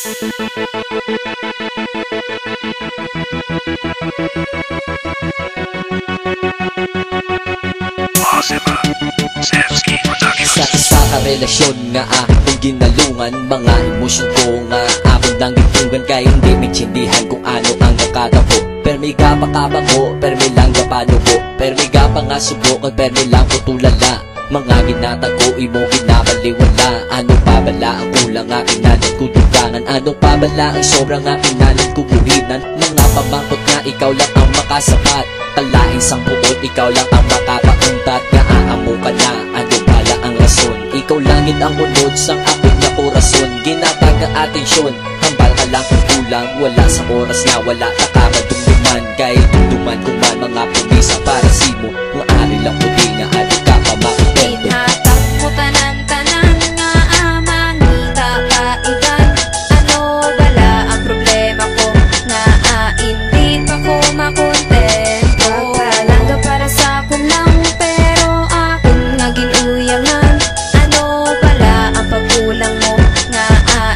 Sa isa ka relasyon nga akong ginalungan, mga emosyon ko nga akong nang itungan, kaya hindi maintindihan kung ano ang nakatabo. Permi ka pa kabango, permi lang ka panubo, permi ka pa nga subok, permi lang ko tulala. Mga ginatago, imo kinabaliwala. Ano pa bala ang kulang aking nalang kudugangan? Ano pa bala ang sobrang aking nalang kubuhinan? Mga pamangkot nga ikaw lang ang makasapat, kalaing sang buot ikaw lang ang makapauntat. Naaamo ka na, ano pala ang rason? Ikaw langit ang unod sang akong na korason. Ginatag ang atensyon, hambal ka lang kung kulang. Wala sa oras na wala ka kamadumduman, kahit dumduman ko man mga pumisa para simo. Maari lang mo di nga ano ka pa makapento. Inhatag mo tanan-tanan nga amanita kaiban. Ano bala ang problema ko nga hindi pa ko makontento? Palangga para sa akon lang pero akong nga ginuyangan. Ano bala ang pagkulang mo nga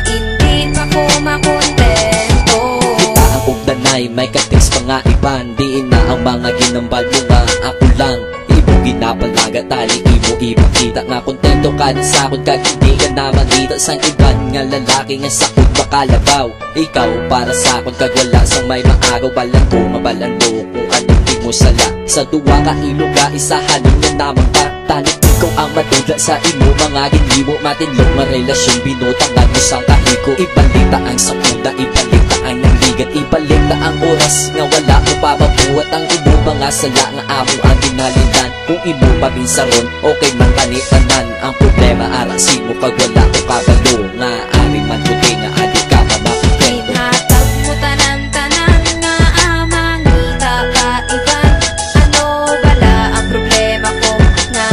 hindi pa ko makontento? Kita ang ugdanay, may katiks pa nga iban. Diin na ang mga ginambal mo nga ako lang. Imo ginapalaga tali, imo ipakita nga kontento ka na sakot ka. Hindi ka naman dito sang iban nga lalaki nga sakot makalabaw. Ikaw para sakot kag wala sang may maagaw. Balando mabalando kung anong di mo sala. Sa duwa ka iluga isa halong na naman ka. Tanong ikaw ang matula sa imo mga ginimo. Matinlong marelasyon binutangan mo sang kahiko. Ibalita ang sakuda, ibalita ang nangligan, ibalita ang oras nga wala mo pa mabuhat. Ang imo mga sala nga amo ang ginalindan. Kung imo mabinsaron, okay man kanitanan. Ang problema arasin mo pag wala ko kabalo. Nga ari man puti nga adi ka mamakupento. Inhatag mo tanan-tanan nga amanita kaiban. Ano bala ang problema ko nga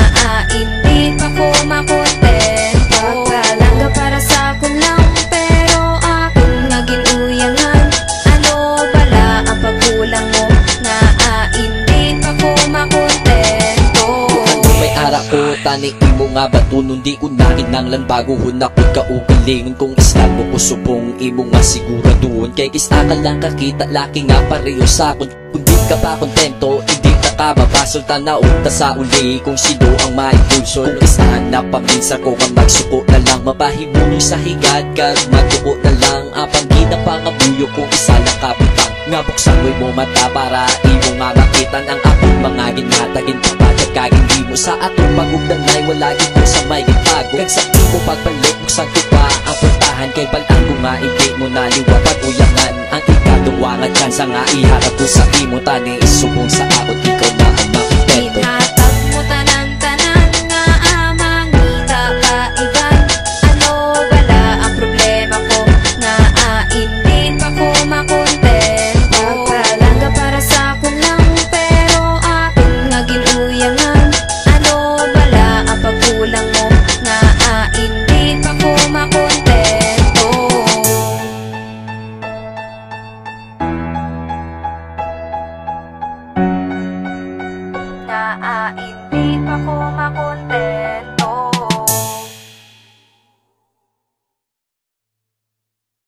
hindi pa ko makontento? Palangga para sa akon lang pero akong nga ginuyangan. Ano bala ang pagkulang mo nga hindi pa ko makontento? Ano may ara ko, tani imo nga batunon. Di ko nakinanglan bago hunakot ka ugalingon. Kung istan mo ko subong imo nga siguraduon. Kay kista ka lang kakita, laki nga pareho sakon. Kung di ka pa kontento, hindi ka kababasol. Tanaon ta sa uli kung sino ang maipulso. Kung istaan na paminsa ko nga magsuko na lang. Mapahimulong sa higad kag matuko na lang. Apang ginapangabuyo kung isa lang kapitang. Nga buksan mo'y mo mata para imo nga makitan ang akong mga ginatagin. Kapagkat kagindi mo sa atong pagugdanay, wala gito sa may gitago. Kag sa imo pagbalik, buksan ko pa ang puntahan. Kay balang ko nga hindi mo naliwapag uyangan. Ang ikaduwangan kan sa nga iharap ko sa imo. Tani isubong sa akot, ikaw na ang makitento.